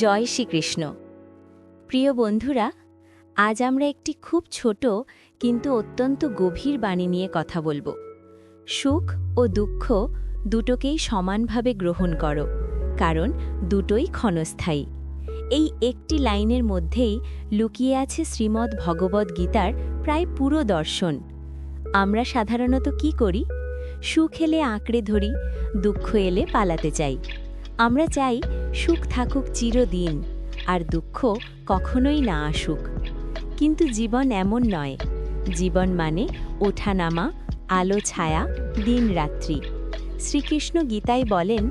জয় শ্রীকৃষ্ণ। প্রিয় বন্ধুরা, আজ আমরা একটি খুব ছোট কিন্তু অত্যন্ত গভীর বাণী নিয়ে কথা বলবো। সুখ ও দুঃখ দুটোকেই সমানভাবে গ্রহণ করো, কারণ দুটোই ক্ষণস্থায়ী। এই একটি লাইনের মধ্যেই লুকিয়ে আছে শ্রীমদ্ ভগবদ্ গীতার প্রায় পুরো দর্শন। আমরা সাধারণত কি করি? সুখ এলে আঁকড়ে ধরি, দুঃখ এলে পালাতে চাই। আমরা চাই সুখ থাকুক চিরদিন, আর দুঃখ কখনোই না আসুক। কিন্তু জীবন এমন নয়। জীবন মানে ওঠানামা, আলো ছায়া, দিন রাত্রি। শ্রীকৃষ্ণ গীতায় বলেন,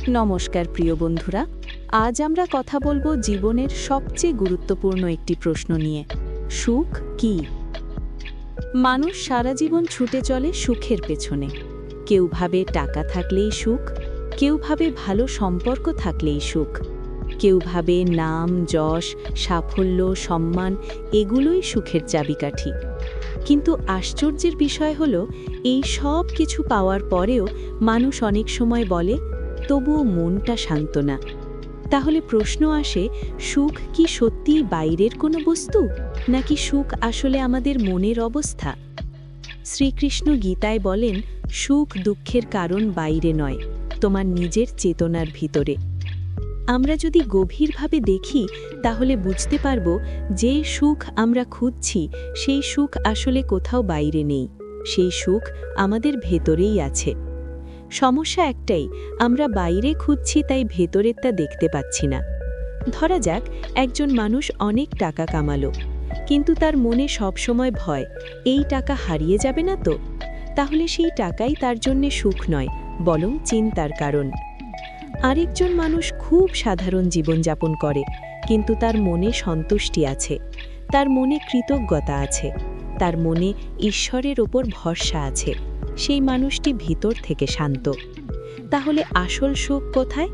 নমস্কার প্রিয় বন্ধুরা, আজ আমরা কথা বলবো জীবনের সবচেয়ে গুরুত্বপূর্ণ একটি প্রশ্ন নিয়ে। সুখ কি? মানুষ সারা জীবন ছুটে চলে সুখের পেছনে। কেউ ভাবে টাকা থাকলেই সুখ, কেউ ভাবে ভালো সম্পর্ক থাকলেই সুখ, কেউ ভাবে নাম, যশ, সাফল্য, সম্মান এগুলোই সুখের চাবিকাঠি। কিন্তু আশ্চর্যের বিষয় হলো, এই সব কিছু পাওয়ার পরেও মানুষ অনেক সময় বলে, তবুও মনটা শান্ত না। তাহলে প্রশ্ন আসে, সুখ কি সত্যিই বাইরের কোনো বস্তু, নাকি সুখ আসলে আমাদের মনের অবস্থা? শ্রীকৃষ্ণ গীতায় বলেন, সুখ দুঃখের কারণ বাইরে নয়, তোমার নিজের চেতনার ভিতরে। আমরা যদি গভীরভাবে দেখি, তাহলে বুঝতে পারব যে সুখ আমরা খুঁজছি, সেই সুখ আসলে কোথাও বাইরে নেই। সেই সুখ আমাদের ভেতরেই আছে। সমস্যা একটাই, আমরা বাইরে খুঁজছি, তাই ভেতরেরটা দেখতে পাচ্ছি না। ধরা যাক, একজন মানুষ অনেক টাকা কামালো, কিন্তু তার মনে সবসময় ভয়, এই টাকা হারিয়ে যাবে না তো? তাহলে সেই টাকাই তার জন্য সুখ নয়, বরং চিন্তার কারণ। আরেকজন মানুষ খুব সাধারণ জীবনযাপন করে, কিন্তু তার মনে সন্তুষ্টি আছে, তার মনে কৃতজ্ঞতা আছে, তার মনে ঈশ্বরের ওপর ভরসা আছে। সেই মানুষটি ভিতর থেকে শান্ত। তাহলে আসল সুখ কোথায়?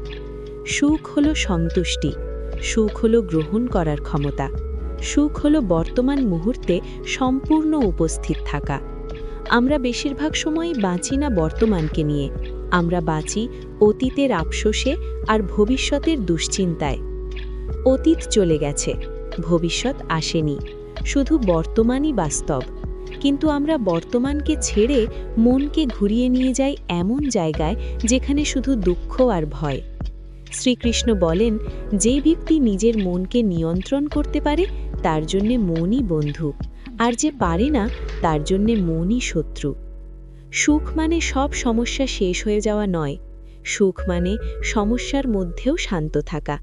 সুখ হলো সন্তুষ্টি, সুখ হলো গ্রহণ করার ক্ষমতা, সুখ হলো বর্তমান মুহূর্তে সম্পূর্ণ উপস্থিত থাকা। আমরা বেশিরভাগ সময়ই বাঁচি না বর্তমানকে নিয়ে, আমরা বাঁচি অতীতের আফসোসে আর ভবিষ্যতের দুশ্চিন্তায়। অতীত চলে গেছে, ভবিষ্যৎ আসেনি, শুধু বর্তমানই বাস্তব। কিন্তু আমরা বর্তমানকে ছেড়ে মনকে ঘুরিয়ে নিয়ে যাই এমন জায়গায় যেখানে শুধু দুঃখ আর ভয়। শ্রীকৃষ্ণ বলেন, যে ব্যক্তি নিজের মনকে নিয়ন্ত্রণ করতে পারে, তার জন্যে মনই বন্ধু, আর যে পারে না, তার জন্যে মনই শত্রু। সুখ মানে সব সমস্যা শেষ হয়ে যাওয়া নয়, সুখ মানে সমস্যার মধ্যেও শান্ত থাকা।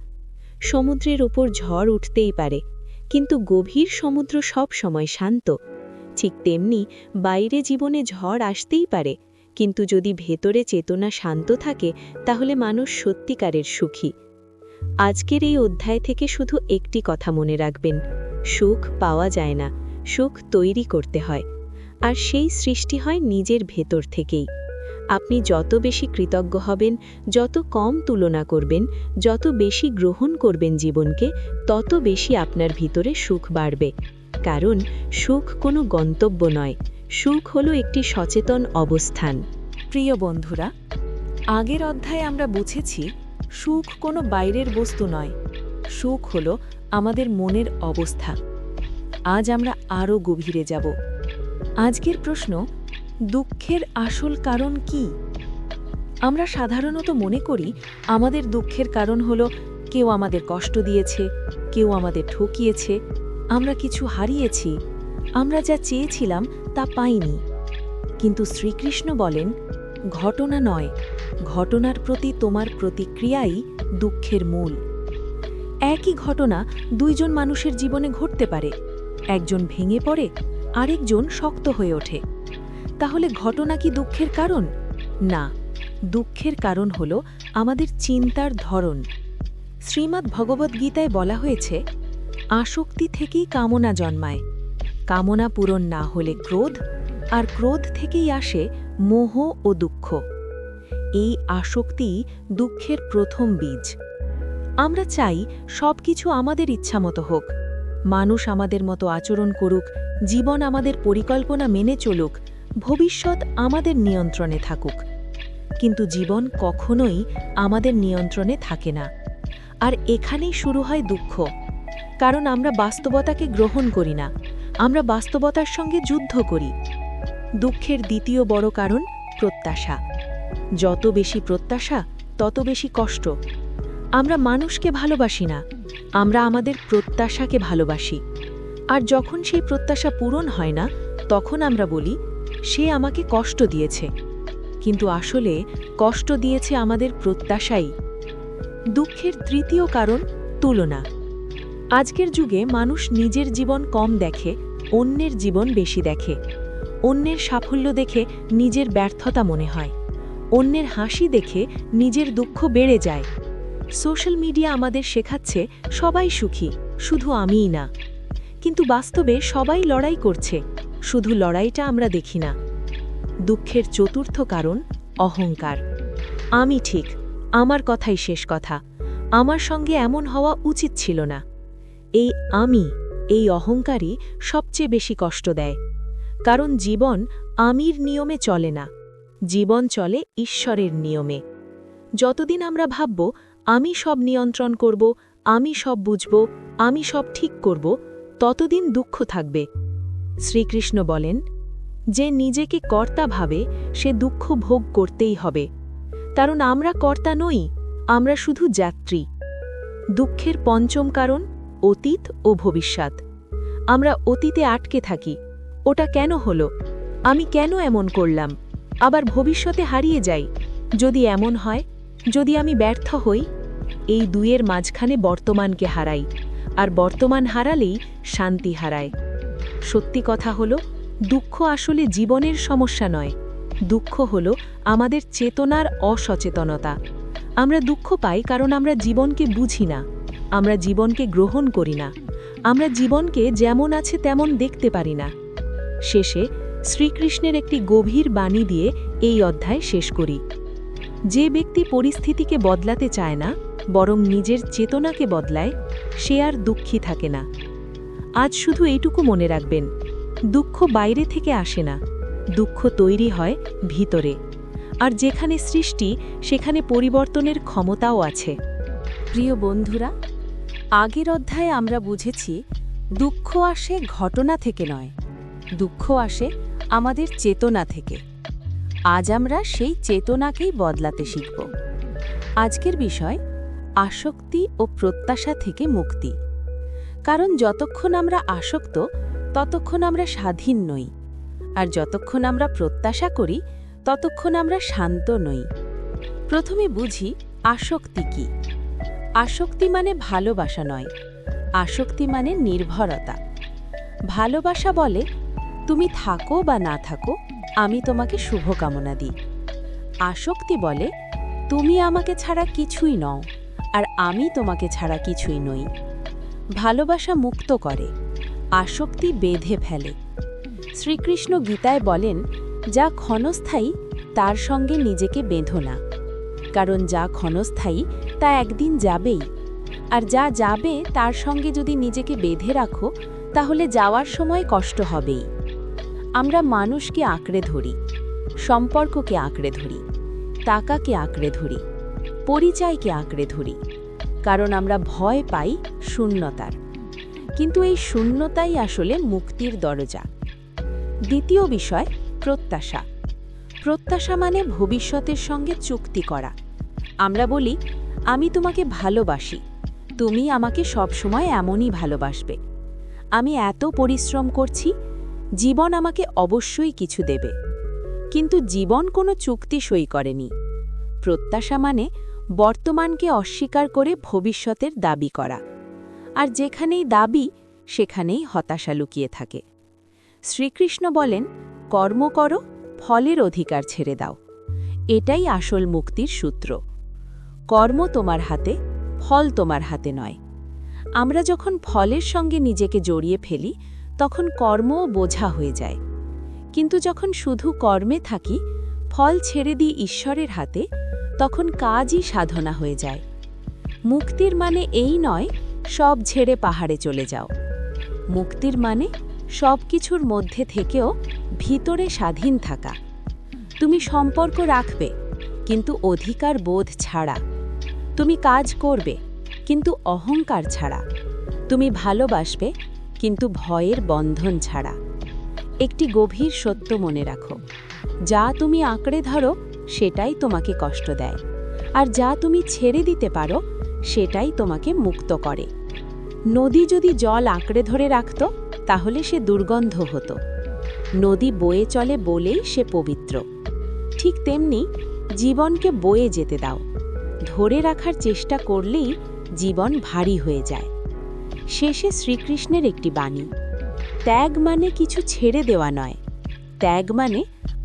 সমুদ্রের ওপর ঝড় উঠতেই পারে, কিন্তু গভীর সমুদ্র সব সময় শান্ত। ঠিক তেমনি বাইরে জীবনে ঝড় আসতেই পারে, কিন্তু যদি ভেতরে চেতনা শান্ত থাকে, তাহলে মানুষ সত্যিকারের সুখী। আজকের এই অধ্যায় থেকে শুধু একটি কথা মনে রাখবেন, সুখ পাওয়া যায় না, সুখ তৈরি করতে হয়। আর সেই সৃষ্টি হয় নিজের ভেতর থেকেই। আপনি যত বেশি কৃতজ্ঞ হবেন, যত কম তুলনা করবেন, যত বেশি গ্রহণ করবেন জীবনকে, তত বেশি আপনার ভিতরে সুখ বাড়বে। কারণ সুখ কোনো গন্তব্য নয়, সুখ হলো একটি সচেতন অবস্থান। প্রিয় বন্ধুরা, আগের অধ্যায়ে আমরা বুঝেছি সুখ কোনো বাইরের বস্তু নয়, সুখ হলো আমাদের মনের অবস্থা। আজ আমরা আরও গভীরে যাব। আজকের প্রশ্ন, দুঃখের আসল কারণ কি? আমরা সাধারণত মনে করি আমাদের দুঃখের কারণ হলো কেউ আমাদের কষ্ট দিয়েছে, কেউ আমাদের ঠকিয়েছে, আমরা কিছু হারিয়েছি, আমরা যা চেয়েছিলাম তা পাইনি। কিন্তু শ্রীকৃষ্ণ বলেন, ঘটনা নয়, ঘটনার প্রতি তোমার প্রতিক্রিয়াই দুঃখের মূল। একই ঘটনা দুইজন মানুষের জীবনে ঘটতে পারে, একজন ভেঙে পড়ে, আরেকজন শক্ত হয়ে ওঠে। তাহলে ঘটনা কি দুঃখের কারণ? না, দুঃখের কারণ হলো আমাদের চিন্তার ধরন। শ্রীমদ্ ভগবদ্ গীতায় বলা হয়েছে, আসক্তি থেকেই কামনা জন্মায়, কামনা পূরণ না হলে ক্রোধ, আর ক্রোধ থেকেই আসে মোহ ও দুঃখ। এই আসক্তিই দুঃখের প্রথম বীজ। আমরা চাই সবকিছু আমাদের ইচ্ছামতো হোক, মানুষ আমাদের মতো আচরণ করুক, জীবন আমাদের পরিকল্পনা মেনে চলুক, ভবিষ্যৎ আমাদের নিয়ন্ত্রণে থাকুক। কিন্তু জীবন কখনোই আমাদের নিয়ন্ত্রণে থাকে না। আর এখানেই শুরু হয় দুঃখ, কারণ আমরা বাস্তবতাকে গ্রহণ করি না, আমরা বাস্তবতার সঙ্গে যুদ্ধ করি। দুঃখের দ্বিতীয় বড় কারণ প্রত্যাশা। যত বেশি প্রত্যাশা, তত বেশি কষ্ট। আমরা মানুষকে ভালোবাসি না, আমরা আমাদের প্রত্যাশাকে ভালোবাসি। আর যখন সেই প্রত্যাশা পূরণ হয় না, তখন আমরা বলি, সে আমাকে কষ্ট দিয়েছে। কিন্তু আসলে কষ্ট দিয়েছে আমাদের প্রত্যাশাই। দুঃখের তৃতীয় কারণ তুলনা। আজকের যুগে মানুষ নিজের জীবন কম দেখে, অন্যের জীবন বেশি দেখে। অন্যের সাফল্য দেখে নিজের ব্যর্থতা মনে হয়, অন্যের হাসি দেখে নিজের দুঃখ বেড়ে যায়। সোশ্যাল মিডিয়া আমাদের শেখাচ্ছে সবাই সুখী, শুধু আমিই না। কিন্তু বাস্তবে সবাই লড়াই করছে, শুধু লড়াইটা আমরা দেখি না। দুঃখের চতুর্থ কারণ অহংকার। আমি ঠিক, আমার কথাই শেষ কথা, আমার সঙ্গে এমন হওয়া উচিত ছিল না। এই অহংকারই সবচেয়ে বেশি কষ্ট দেয়। কারণ জীবন আমির নিয়মে চলে না, জীবন চলে ঈশ্বরের নিয়মে। যতদিন আমরা ভাবব আমি সব নিয়ন্ত্রণ করব, আমি সব বুঝব, আমি সব ঠিক করব, ততদিন দুঃখ থাকবে। শ্রীকৃষ্ণ বলেন, যে নিজেকে কর্তা ভাবে সে দুঃখ ভোগ করতেই হবে। কারণ আমরা কর্তা নই, আমরা শুধু যাত্রী। দুঃখের পঞ্চম কারণ অতীত ও ভবিষ্যৎ। আমরা অতীতে আটকে থাকি, ওটা কেন হলো, আমি কেন এমন করলাম, আবার ভবিষ্যতে হারিয়ে যাই। যদি এমন হয়, যদি আমি ব্যর্থ হই, এই দুইয়ের মাঝখানে বর্তমানকে হারাই, আর বর্তমান হারালেই শান্তি হারায়। সত্যি কথা হলো, দুঃখ আসলে জীবনের সমস্যা নয়, দুঃখ হলো আমাদের চেতনার অসচেতনতা। আমরা দুঃখ পাই কারণ আমরা জীবনকে বুঝি না, আমরা জীবনকে গ্রহণ করি না, আমরা জীবনকে যেমন আছে তেমন দেখতে পারি না। শেষে শ্রীকৃষ্ণের একটি গভীর বাণী দিয়ে এই অধ্যায় শেষ করি। যে ব্যক্তি পরিস্থিতিকে বদলাতে চায় না, বরং নিজের চেতনাকে বদলায়, সে আর দুঃখী থাকে না। আজ শুধু এইটুকু মনে রাখবেন, দুঃখ বাইরে থেকে আসে না, দুঃখ তৈরি হয় ভিতরে। আর যেখানে সৃষ্টি, সেখানে পরিবর্তনের ক্ষমতাও আছে। প্রিয় বন্ধুরা, আগের অধ্যায়ে আমরা বুঝেছি দুঃখ আসে ঘটনা থেকে নয়, দুঃখ আসে আমাদের চেতনা থেকে। আজ আমরা সেই চেতনাকেই বদলাতে শিখব। আজকের বিষয় আসক্তি ও প্রত্যাশা থেকে মুক্তি। কারণ যতক্ষণ আমরা আসক্ত, ততক্ষণ আমরা স্বাধীন নই, আর যতক্ষণ আমরা প্রত্যাশা করি, ততক্ষণ আমরা শান্ত নই। প্রথমে বুঝি আসক্তি কি। আসক্তি মানে ভালোবাসা নয়, আসক্তি মানে নির্ভরতা। ভালোবাসা বলে, তুমি থাকো বা না থাকো, আমি তোমাকে শুভকামনা দিই। আসক্তি বলে, তুমি আমাকে ছাড়া কিছুই নও, আর আমি তোমাকে ছাড়া কিছুই নই। ভালোবাসা মুক্ত করে, আসক্তি বেঁধে ফেলে। শ্রীকৃষ্ণ গীতায় বলেন, যা ক্ষণস্থায়ী তার সঙ্গে নিজেকে বেঁধো না, কারণ যা ক্ষণস্থায়ী তা একদিন যাবেই। আর যা যাবে তার সঙ্গে যদি নিজেকে বেঁধে রাখো, তাহলে যাওয়ার সময় কষ্ট হবেই। আমরা মানুষকে আঁকড়ে ধরি, সম্পর্ককে আঁকড়ে ধরি, টাকাকে আঁকড়ে ধরি, পরিচয়কে আঁকড়ে ধরি, কারণ আমরা ভয় পাই শূন্যতার। কিন্তু এই শূন্যতাই আসলে মুক্তির দরজা। দ্বিতীয় বিষয় প্রত্যাশা। প্রত্যাশা মানে ভবিষ্যতের সঙ্গে চুক্তি করা। আমরা বলি, আমি তোমাকে ভালোবাসি, তুমি আমাকে সবসময় এমনই ভালোবাসবে। আমি এত পরিশ্রম করছি, জীবন আমাকে অবশ্যই কিছু দেবে। কিন্তু জীবন কোনো চুক্তি সই করেনি। প্রত্যাশা মানে বর্তমানকে অস্বীকার করে ভবিষ্যতের দাবি করা। আর যেখানেই দাবি, সেখানেই হতাশা লুকিয়ে থাকে। শ্রীকৃষ্ণ বলেন, কর্ম করো, ফলের অধিকার ছেড়ে দাও। এটাই আসল মুক্তির সূত্র। কর্ম তোমার হাতে, ফল তোমার হাতে নয়। আমরা যখন ফলের সঙ্গে নিজেকে জড়িয়ে ফেলি, তখন কর্মও বোঝা হয়ে যায়। কিন্তু যখন শুধু কর্মে থাকি, ফল ছেড়ে দিই ঈশ্বরের হাতে, তখন কাজই সাধনা হয়ে যায়। মুক্তির মানে এই নয় সব ছেড়ে পাহাড়ে চলে যাও। মুক্তির মানে সব কিছুর মধ্যে থেকেও ভিতরে স্বাধীন থাকা। তুমি সম্পর্ক রাখবে, কিন্তু অধিকার বোধ ছাড়া। তুমি কাজ করবে, কিন্তু অহংকার ছাড়া। তুমি ভালোবাসবে, কিন্তু ভয়ের বন্ধন ছাড়া। একটি গভীর সত্য মনে রাখো, যা তুমি আঁকড়ে ধরো সেটাই তোমাকে কষ্ট দেয়, আর যা তুমি ছেড়ে দিতে পারো সেটাই তোমাকে মুক্ত করে। নদী যদি জল আঁকড়ে ধরে রাখত তাহলে সে দুর্গন্ধ হতো। নদী বয়ে চলে বলেই সে পবিত্র। ঠিক তেমনি জীবনকে বয়ে যেতে দাও। ধরে রাখার চেষ্টা করলেই জীবন ভারী হয়ে যায়। শেষে শ্রীকৃষ্ণের একটি বাণী, ত্যাগ মানে কিছু ছেড়ে দেওয়া নয়, ত্যাগ মানে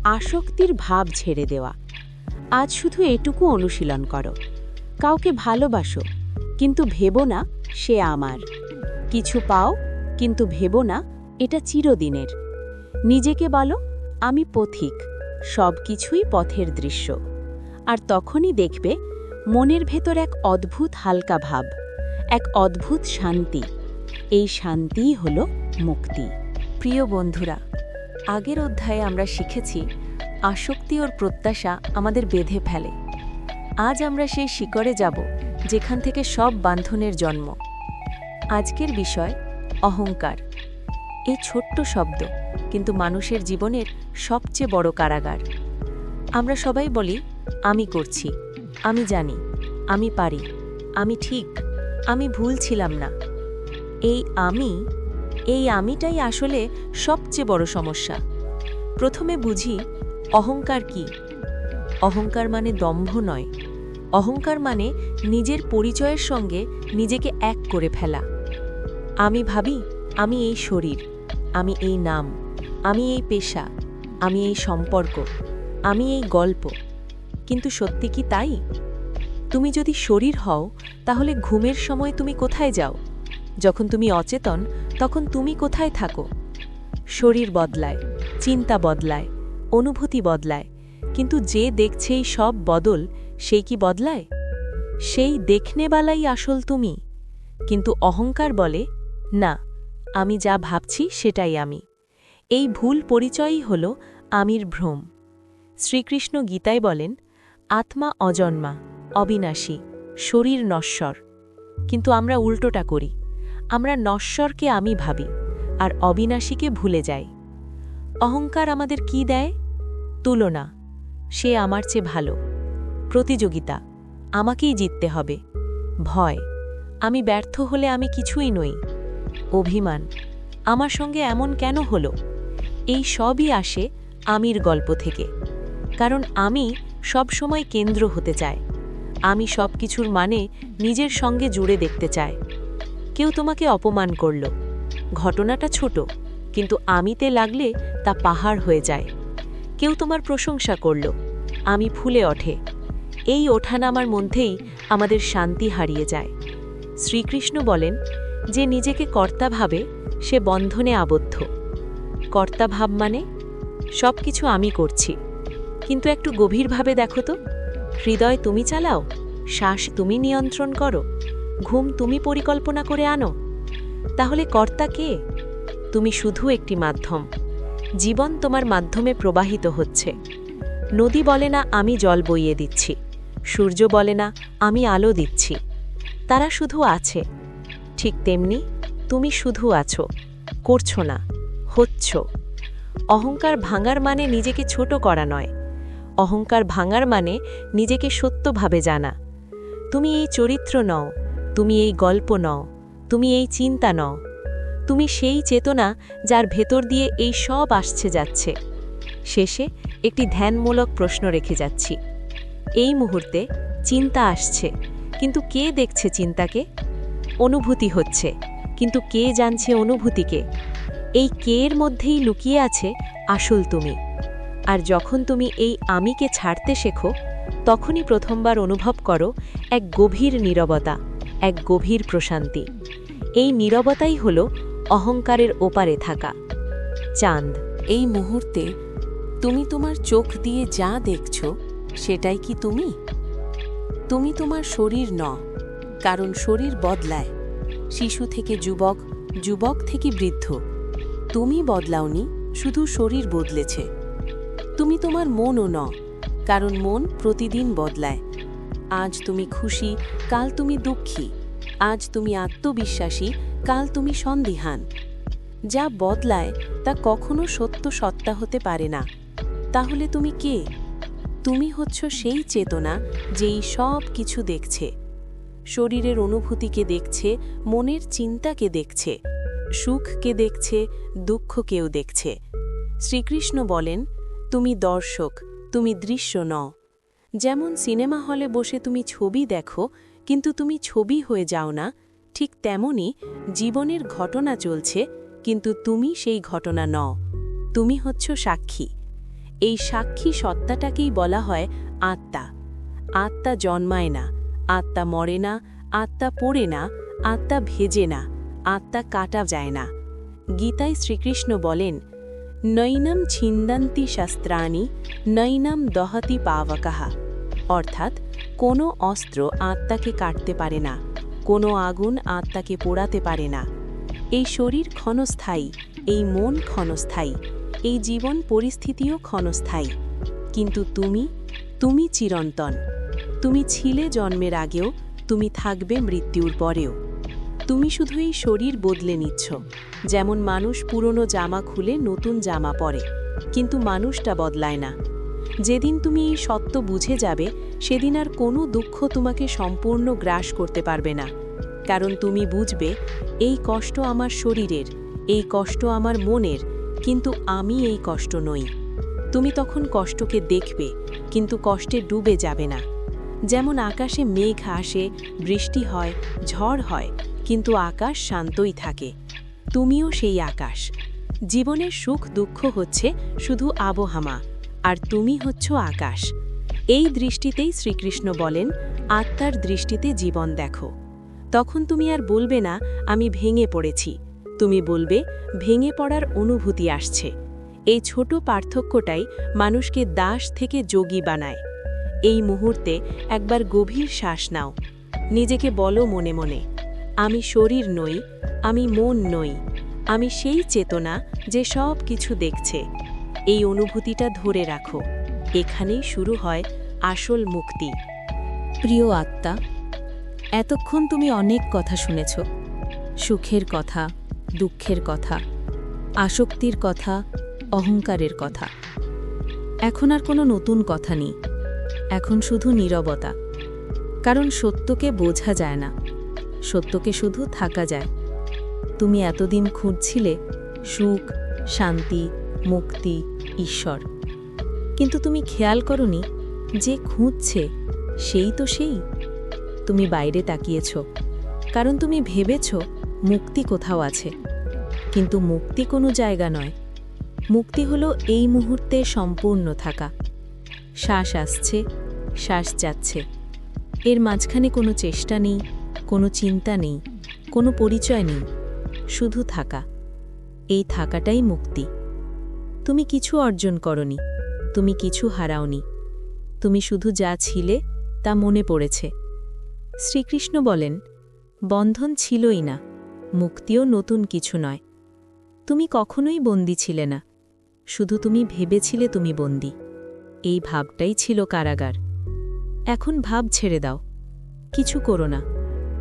আসক্তির ভাব ছেড়ে দেওয়া। আজ শুধু এটুকু অনুশীলন করো, কাউকে ভালোবাসো, কিন্তু ভেবো না সে আমার। কিছু পাও, কিন্তু ভেবো না এটা চিরদিনের। নিজেকে বলো, আমি পথিক, সব কিছুই পথের দৃশ্য। আর তখনই দেখবে মনের ভেতর এক অদ্ভুত হালকা ভাব, এক অদ্ভুত শান্তি। এই শান্তিই হলো মুক্তি। প্রিয় বন্ধুরা, আগের অধ্যায়ে আমরা শিখেছি আসক্তি ওর প্রত্যাশা আমাদের বেঁধে ফেলে। আজ আমরা সেই শিকড়ে যাব যেখান থেকে সব বান্ধনের জন্ম। আজকের বিষয় অহংকার। এই ছোট্ট শব্দ, কিন্তু মানুষের জীবনের সবচেয়ে বড় কারাগার। আমরা সবাই বলি, আমি করছি, আমি জানি, আমি পারি, আমি ঠিক, আমি ভুল ছিলাম না। এই আমিটাই আসলে সবচেয়ে বড় সমস্যা। প্রথমে বুঝি অহংকার কি। অহংকার মানে দম্ভ নয়। অহংকার মানে নিজের পরিচয়ের সঙ্গে নিজেকে এক করে ফেলা। আমি ভাবি আমি এই শরীর, আমি এই নাম, আমি এই পেশা, আমি এই সম্পর্ক, আমি এই গল্প। কিন্তু সত্যি কি তাই? তুমি যদি শরীর হও, তাহলে ঘুমের সময় তুমি কোথায় যাও? যখন তুমি অচেতন, তখন তুমি কোথায় থাকো? শরীর বদলায়, চিন্তা বদলায়, অনুভূতি বদলায়, কিন্তু যে দেখছে এই সব বদল, সেই কি বদলায়? সেই দেখনেবালাই আসল তুমি। কিন্তু অহংকার বলে, না, আমি যা ভাবছি সেটাই আমি। এই ভুল পরিচয়ই হল আমির ভ্রম। শ্রীকৃষ্ণ গীতায় বলেন, আত্মা অজন্মা, অবিনাশী, শরীর নশ্বর। কিন্তু আমরা উল্টোটা করি। আমরা নশ্বরকে আমি ভাবি, আর অবিনাশীকে ভুলে যাই। অহংকার আমাদের কি দেয়? তুলনা, সে আমার চেয়ে ভালো। প্রতিযোগিতা, আমাকেই জিততে হবে। ভয়, আমি ব্যর্থ হলে আমি কিছুই নই। অভিমান, আমার সঙ্গে এমন কেন হলো? এই সবই আসে আমির গল্প থেকে। কারণ আমি সবসময় কেন্দ্র হতে চায়। আমি সব কিছুর মানে নিজের সঙ্গে জুড়ে দেখতে চায়। কেউ তোমাকে অপমান করল, ঘটনাটা ছোট, কিন্তু আমিতে লাগলে তা পাহাড় হয়ে যায়। কেউ তোমার প্রশংসা করল, আমি ফুলে ওঠে। এই ওঠানামার মধ্যেই আমাদের শান্তি হারিয়ে যায়। শ্রীকৃষ্ণ বলেন, যে নিজেকে কর্তা ভাবে সে বন্ধনে আবদ্ধ। কর্তা ভাব মানে সব কিছু আমি করছি। কিন্তু একটু গভীরভাবে দেখো তো, হৃদয় তুমি চালাও, শ্বাস তুমি নিয়ন্ত্রণ করো, ঘুম তুমি পরিকল্পনা করে আনো। তাহলে কর্তা কে? তুমি শুধু একটি মাধ্যম। জীবন তোমার মাধ্যমে প্রবাহিত হচ্ছে। নদী বলে না আমি জল বইয়ে দিচ্ছি, সূর্য বলে না আমি আলো দিচ্ছি। তারা শুধু আছে। ঠিক তেমনি তুমি শুধু আছো, করছো না, হচ্ছ। অহংকার ভাঙার মানে নিজেকে ছোট করা নয়। অহংকার ভাঙার মানে নিজেকে সত্যভাবে জানা। তুমি এই চরিত্র নও, তুমি এই গল্প নও, তুমি এই চিন্তা নও। তুমি সেই চেতনা যার ভেতর দিয়ে এই সব আসছে যাচ্ছে। শেষে একটি ধ্যানমূলক প্রশ্ন রেখে যাচ্ছি। এই মুহূর্তে চিন্তা আসছে, কিন্তু কে দেখছে চিন্তাকে? অনুভূতি হচ্ছে, কিন্তু কে জানছে অনুভূতিকে? এই কে এর মধ্যেই লুকিয়ে আছে আসল তুমি। আর যখন তুমি এই আমিকে ছাড়তে শেখো, তখনই প্রথমবার অনুভব করো এক গভীর নীরবতা, এক গভীর প্রশান্তি। এই নীরবতাই হল অহংকারের ওপারে থাকা। চাঁদ, এই মুহূর্তে তুমি তোমার চোখ দিয়ে যা দেখছ সেটাই কি তুমি? তুমি তোমার শরীর ন, কারণ শরীর বদলায়। শিশু থেকে যুবক, যুবক থেকে বৃদ্ধ। তুমি বদলাওনি, শুধু শরীর বদলেছে। তুমি তোমার মনও ন, কারণ মন প্রতিদিন বদলায়। আজ তুমি খুশি, কাল তুমি দুঃখী। আজ তুমি আত্মবিশ্বাসী, কাল তুমি সন্দিহান। যা বদলায় তা কখনো সত্য সত্তা হতে পারে না। তাহলে তুমি কে? তুমি হচ্ছ সেই চেতনা যেই সব কিছু দেখছে, শরীরের অনুভূতিকে দেখছে, মনের চিন্তাকে দেখছে, সুখকে দেখছে, দুঃখকেও দেখছে। শ্রীকৃষ্ণ বলেন, তুমি দর্শক, তুমি দৃশ্য নও। যেমন সিনেমা হলে বসে তুমি ছবি দেখো কিন্তু তুমি ছবি হয়ে যাও না, ঠিক তেমনি জীবনের ঘটনা চলছে কিন্তু তুমি সেই ঘটনা নও। তুমি হচ্ছ সাক্ষী। এই সাক্ষী সত্তাটাকেই বলা হয় আত্মা। আত্মা জন্মায় না, আত্মা মরে না, আত্মা পড়ে না, আত্মা ভেজে না, আত্মা কাটা যায় না। গীতায় শ্রীকৃষ্ণ বলেন, নৈনম ছিন্দান্তি শাস্ত্রাণি নৈনম দহতি পাবকাহা। অর্থাৎ কোনো অস্ত্র আত্মাকে কাটতে পারে না, কোনো আগুন আত্মাকে পোড়াতে পারে না। এই শরীর ক্ষণস্থায়ী, এই মন ক্ষণস্থায়ী, এই জীবন পরিস্থিতিও ক্ষণস্থায়ী। কিন্তু তুমি চিরন্তন। তুমি ছিলে জন্মের আগেও, তুমি থাকবে মৃত্যুর পরেও। তুমি শুধু এই শরীর বদলে নিচ্ছ। যেমন মানুষ পুরনো জামা খুলে নতুন জামা পরে, কিন্তু মানুষটা বদলায় না। যেদিন তুমি এই সত্য বুঝে যাবে, সেদিন আর কোনো দুঃখ তোমাকে সম্পূর্ণ গ্রাস করতে পারবে না। কারণ তুমি বুঝবে, এই কষ্ট আমার শরীরের, এই কষ্ট আমার মনের, কিন্তু আমি এই কষ্ট নই। তুমি তখন কষ্টকে দেখবে, কিন্তু কষ্টে ডুবে যাবে না। যেমন আকাশে মেঘ আসে, বৃষ্টি হয়, ঝড় হয়, কিন্তু আকাশ শান্তই থাকে। তুমিও সেই আকাশ। জীবনের সুখ দুঃখ হচ্ছে শুধু আবহাওয়া, আর তুমি হচ্ছ আকাশ। এই দৃষ্টিতেই শ্রীকৃষ্ণ বলেন, আত্মার দৃষ্টিতে জীবন দেখো। তখন তুমি আর বলবে না আমি ভেঙে পড়েছি, তুমি বলবে ভেঙে পড়ার অনুভূতি আসছে। এই ছোট পার্থক্যটাই মানুষকে দাস থেকে যোগী বানায়। এই মুহূর্তে একবার গভীর শ্বাস নাও। নিজেকে বলো মনে মনে, আমি শরীর নই, আমি মন নই, আমি সেই চেতনা যে সব কিছু দেখছে। এই অনুভূতিটা ধরে রাখো। এখানেই শুরু হয় আসল মুক্তি। প্রিয় আত্মা, এতক্ষণ তুমি অনেক কথা শুনেছ। সুখের কথা, দুঃখের কথা, আসক্তির কথা, অহংকারের কথা। এখন আর কোনো নতুন কথা নেই, এখন শুধু নীরবতা। কারণ সত্যকে বোঝা যায় না, সত্যকে শুধু থাকা যায়। তুমি এতদিন খুঁজছিলে সুখ, শান্তি, মুক্তি, ঈশ্বর, কিন্তু তুমি খেয়াল করনি যে খুঁজছে সেই তো সেই। তুমি বাইরে তাকিয়েছ, কারণ তুমি ভেবেছ মুক্তি কোথাও আছে, কিন্তু মুক্তি কোনো জায়গা নয়। মুক্তি হলো এই মুহূর্তে সম্পূর্ণ থাকা। শ্বাস আসছে, শ্বাস যাচ্ছে, এর মাঝখানে কোনো চেষ্টা নেই, কোনো চিন্তা নেই, কোনো পরিচয় নেই, শুধু থাকা। এই থাকাটাই মুক্তি। তুমি কিছু অর্জন করনি, তুমি কিছু হারাওনি, তুমি শুধু যা ছিলে তা মনে পড়েছে। শ্রীকৃষ্ণ বলেন, বন্ধন ছিলই না, মুক্তিও নতুন কিছু নয়। তুমি কখনোই বন্দী ছিলে না, শুধু তুমি ভেবেছিলে তুমি বন্দী। এই ভাবটাই ছিল কারাগার। এখন ভাব ছেড়ে দাও, কিছু করো না,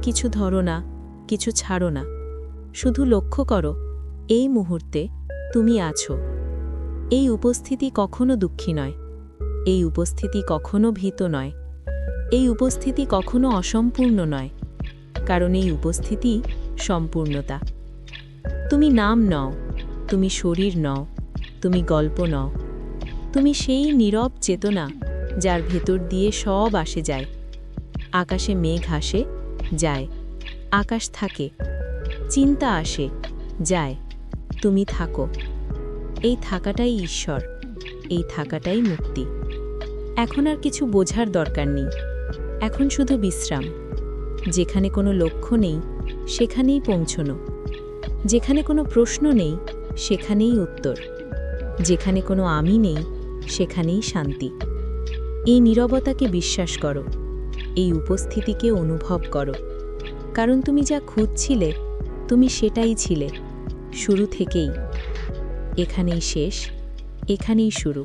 কিছু ধরো না, কিছু ছাড়ো না। শুধু লক্ষ্য করো, এই মুহূর্তে তুমি আছো। এই উপস্থিতি কখনো দুঃখী নয়, এই উপস্থিতি কখনো ভীত নয়, এই উপস্থিতি কখনো অসম্পূর্ণ নয়, কারণ এই উপস্থিতি সম্পূর্ণতা। তুমি নাম নও, তুমি শরীর নও, তুমি গল্প নও, তুমি সেই নীরব চেতনা যার ভেতর দিয়ে সব আসে যায়। আকাশে মেঘ আসে, যায়, আকাশ থাকে, চিন্তা আসে, যায়, তুমি থাকো। এই থাকাটাই ঈশ্বর, এই থাকাটাই মুক্তি। এখন আর কিছু বোঝার দরকার নেই, এখন শুধু বিশ্রাম। যেখানে কোনো লক্ষ্য নেই সেখানেই পৌঁছনো, যেখানে কোনো প্রশ্ন নেই সেখানেই উত্তর, যেখানে কোনো আমি নেই সেখানেই শান্তি। এই নীরবতাকে বিশ্বাস করো, এই উপস্থিতিকে অনুভব করো, কারণ তুমি যা খুঁজছিলে তুমি সেটাই ছিলে শুরু থেকেই। এখানেই শেষ, এখানেই শুরু।